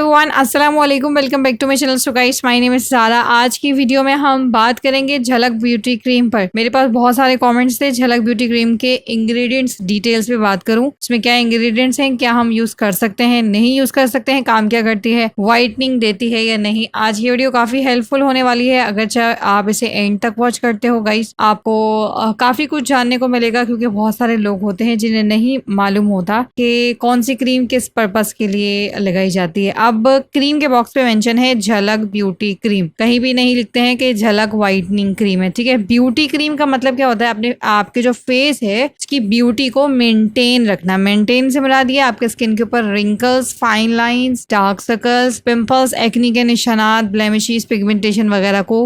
Everyone, अस्सलाम वालेकुम, welcome back to my channel. So guys, my name is Sara. आज की वीडियो में हम बात करेंगे झलक ब्यूटी क्रीम पर। मेरे पास बहुत सारे कमेंट्स थे झलक ब्यूटी क्रीम के इंग्रेडिएंट्स डिटेल्स पे बात करूं, इसमें क्या इंग्रेडिएंट्स हैं, क्या हम यूज कर सकते हैं, नहीं यूज कर सकते हैं, काम क्या करती है, व्हाइटनिंग देती है या नहीं। आज ये वीडियो काफी हेल्पफुल होने वाली है। अगर आप इसे एंड तक वॉच करते हो गाइस, आपको काफी कुछ जानने को मिलेगा, क्योंकि बहुत सारे लोग होते हैं जिन्हें नहीं मालूम होता कि कौन सी क्रीम किस पर्पस के लिए लगाई जाती है। अब क्रीम के बॉक्स पे मेंशन है झलक ब्यूटी क्रीम, कहीं भी नहीं लिखते हैं कि झलक व्हाइटनिंग क्रीम है। ठीक है, ब्यूटी क्रीम का मतलब क्या होता है, अपने आपके जो फेस है उसकी ब्यूटी को मेंटेन रखना। मेंटेन से मुराद ये आपके स्किन के ऊपर wrinkles, fine lines, dark circles, pimples, acne के निशानात, ब्लेमिशेस, पिगमेंटेशन वगैरह को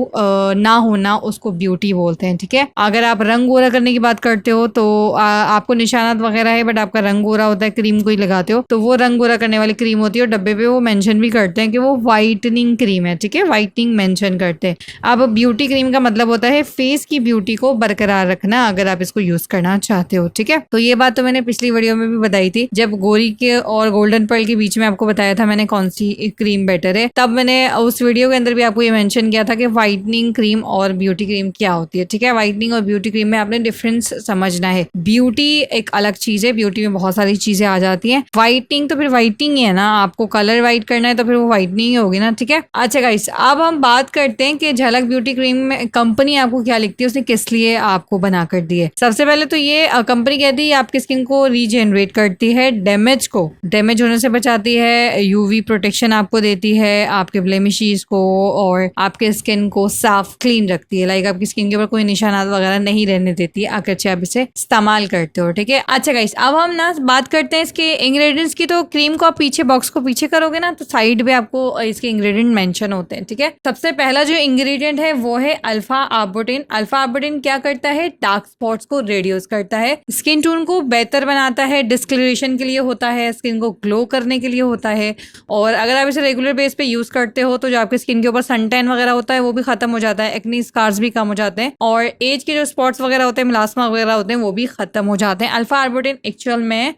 ना होना, उसको ब्यूटी बोलते हैं। ठीक है, अगर आप रंग गोरा करने की बात करते हो तो आपको निशानात वगैरह है बट आपका रंग गोरा होता है, क्रीम कोई लगाते हो तो वो रंग गोरा करने वाली क्रीम होती है, और डब्बे पे वो मेंशन भी करते हैं कि वो व्हाइटनिंग क्रीम है। ठीक है, व्हाइटनिंग मेंशन करते हैं। अब ब्यूटी क्रीम का मतलब होता है फेस की ब्यूटी को बरकरार रखना, अगर आप इसको यूज करना चाहते हो। ठीक है, तो ये बात तो मैंने पिछली वीडियो में भी बताई थी, जब गोरी के और गोल्डन पर्ल के बीच में आपको बताया था मैंने कौन सी क्रीम बेटर है। तब मैंने उस वीडियो के अंदर भी आपको ये मेंशन किया था कि व्हाइटनिंग क्रीम और ब्यूटी क्रीम क्या होती है। ठीक है, व्हाइटनिंग और ब्यूटी क्रीम में आपने डिफरेंस समझना है। ब्यूटी एक अलग चीज है, ब्यूटी में बहुत सारी चीजें आ जाती हैं। व्हाइटनिंग तो फिर व्हाइटनिंग ही है ना, आपको कलर व्हाइट करना है तो फिर वो व्हाइटनिंग ही होगी ना। ठीक है, अच्छा गाइस, अब हम बात करते हैं कि झलक ब्यूटी क्रीम में कंपनी आपको क्या लिखती है, उसने किस लिए आपको बना कर दी है। सबसे पहले तो ये कंपनी कहती है आपकी स्किन को रीजनरेट करती है, डैमेज होने से बचाती है, यूवी प्रोटेक्शन आपको देती है, आपके ब्लेमिशेस को और आपके स्किन को साफ क्लीन रखती है। लाइक आपकी स्किन के ऊपर कोई निशानात वगैरह नहीं रहने देती है अगर आप इसे इस्तेमाल करते हो। ठीक है, अच्छा गाइस, अब हम ना बात करते हैं इसके इंग्रेडिएंट्स की। तो क्रीम को आप पीछे बॉक्स को पीछे करोगे ना तो साइड पे आपको इसके इंग्रेडिएंट मेंशन होते हैं। ठीक है, सबसे पहला जो इंग्रेडिएंट है वो है अल्फा आर्बुटिन। अल्फा आर्बुटिन क्या करता है, डार्क स्पॉट्स को रिड्यूस करता है, स्किन टोन को बेहतर बनाता है, डिस्कलरेशन के लिए होता है, स्किन को ग्लो करने के लिए होता है। और अगर आप इसे रेगुलर बेस पे यूज करते हो तो जो आपके स्किन के ऊपर सन टैन वगैरह होता है वो भी खत्म हो जाता है, एक्नी स्कार्स भी कम हो जाते हैं, और एज के जो स्पॉट्स वगैरह होते हैं, मेलास्मा वगैरह होते हैं, वो भी खत्म हो जाते हैं। अल्फा आर्बुटिन एक्चुअल में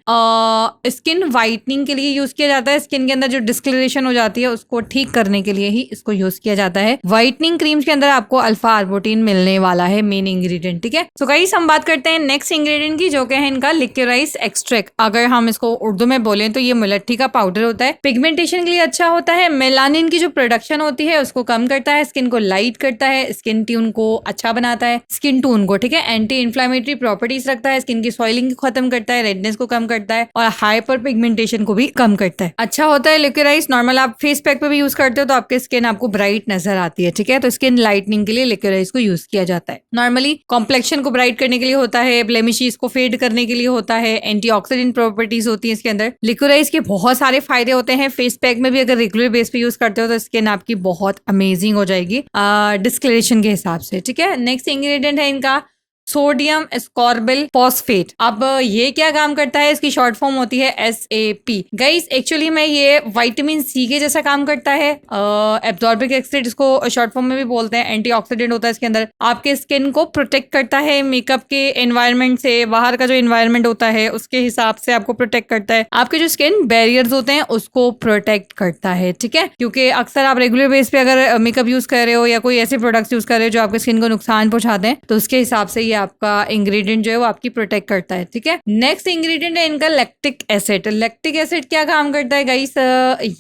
स्किन व्हाइटनिंग के लिए यूज किया जाता है, स्किन के अंदर जो डिस्कलरेशन हो जाती है उसको ठीक करने के लिए ही इसको यूज किया जाता है। व्हाइटनिंग क्रीम्स के अंदर आपको अल्फा आर्बुटिन मिलने वाला है, मेन इंग्रेडिएंट। ठीक है, सो गाइस, हम बात करते हैं नेक्स्ट इंग्रेडिएंट की, जो कि है इनका लिक्योराइज एक्सट्रैक्ट। अगर हम इसको उर्दू में बोलें तो ये मुलट्ठी का पाउडर होता है, पिगमेंटेशन के लिए अच्छा होता है, मेलानिन की जो प्रोडक्शन होती है उसको कम करता है, स्किन को लाइट करता है, स्किन ट्यून को अच्छा बनाता है, स्किन टोन को। ठीक है, एंटी इन्फ्लेमेटरी प्रॉपर्टीज रखता है, स्किन की सॉइलिंग को खत्म करता है, रेडनेस को कम करता है, और हाइपर पिगमेंटेशन को भी कम करता है। अच्छा होता है लिक्विराइज। नॉर्मल आप फेस पैक पे भी यूज करते हो तो आपकी स्किन आपको ब्राइट नजर आती है। ठीक है, तो स्किन लाइटनिंग के लिए लिक्विराइज को यूज किया जाता है। नॉर्मली कॉम्प्लेक्शन को ब्राइट करने के लिए होता है, ब्लेमिशेस को फेड करने के लिए होता है, एंटीऑक्सीडेंट प्रॉपर्टीज होती है इसके अंदर। लिक्विराइज के बहुत सारे फायदे होते हैं, फेस पैक में भी अगर रेगुलर बेस पे यूज करते हो तो स्किन आपकी बहुत अमेजिंग हो जाएगी डिस्कलरेशन के हिसाब से। ठीक है, नेक्स्ट इंग्रेडिएंट है इनका सोडियम एस्कॉर्बिल फॉस्फेट। अब ये क्या काम करता है, इसकी शॉर्ट फॉर्म होती है SAP। गाइस, एक्चुअली में ये विटामिन सी के जैसा काम करता है। एब्जॉर्बिक एसिड इसको शॉर्ट फॉर्म में भी बोलते हैं, एंटीऑक्सीडेंट होता है इसके अंदर, आपके स्किन को प्रोटेक्ट करता है मेकअप के एनवायरनमेंट से, बाहर का जो एनवायरनमेंट होता है उसके हिसाब से आपको प्रोटेक्ट करता है, आपके जो स्किन बैरियर्स होते हैं उसको प्रोटेक्ट करता है। ठीक है, क्योंकि अक्सर आप रेगुलर बेस पे अगर मेकअप यूज कर रहे हो या कोई ऐसे प्रोडक्ट्स यूज कर रहे हो जो आपके स्किन को नुकसान पहुंचाते हैं, तो उसके हिसाब से आपका इंग्रेडिएंट जो है वो आपकी प्रोटेक्ट करता है। ठीक है, नेक्स्ट इंग्रेडिएंट है इनका लैक्टिक एसिड। लैक्टिक एसिड क्या काम करता है गाइस,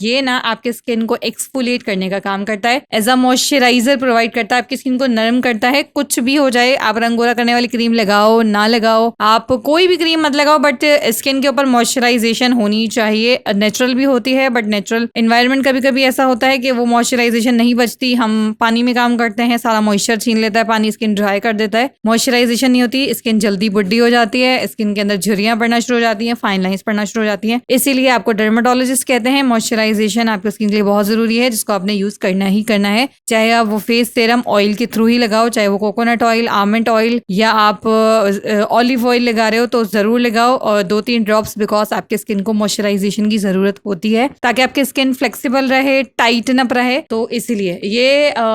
ये ना आपके स्किन को एक्सफोलिएट करने का काम करता है, एज अ मॉइस्चराइजर प्रोवाइड करता है, आपकी स्किन को नरम करता है। कुछ भी हो जाए, आप रंग गोरा करने वाली क्रीम लगाओ ना लगाओ, आप कोई भी क्रीम मत लगाओ, बट स्किन के ऊपर मॉइस्चराइजेशन होनी चाहिए। नेचुरल भी होती है बट नेचुरल एनवायरनमेंट कभी कभी ऐसा होता है कि वो मॉइस्चराइजेशन नहीं बचती, हम पानी में काम करते हैं, सारा मॉइस्चर छीन लेता है पानी, स्किन ड्राई कर देता है, मॉइस्चराइजेशन नहीं होती, स्किन जल्दी बुढ़ी हो जाती है, स्किन के अंदर झुर्रियां पड़ना शुरू हो जाती हैं, फाइन लाइंस पड़ना शुरू हो जाती हैं। इसीलिए आपको डर्मेटोलॉजिस्ट कहते हैं मॉइस्चराइजेशन आपकी स्किन के लिए बहुत जरूरी है, जिसको आपने यूज करना ही करना है, चाहे आप वो फेस सीरम ऑयल के थ्रू ही लगाओ, चाहे वो कोकोनट ऑयल, आलमंड ऑयल या आप ऑलिव ऑयल लगा रहे हो तो जरूर लगाओ, और 2-3 ड्रॉप्स, बिकॉज आपके स्किन को मॉइस्चराइजेशन की जरूरत होती है ताकि आपकी स्किन फ्लेक्सिबल रहे, टाइटन अप रहे। तो इसलिए ये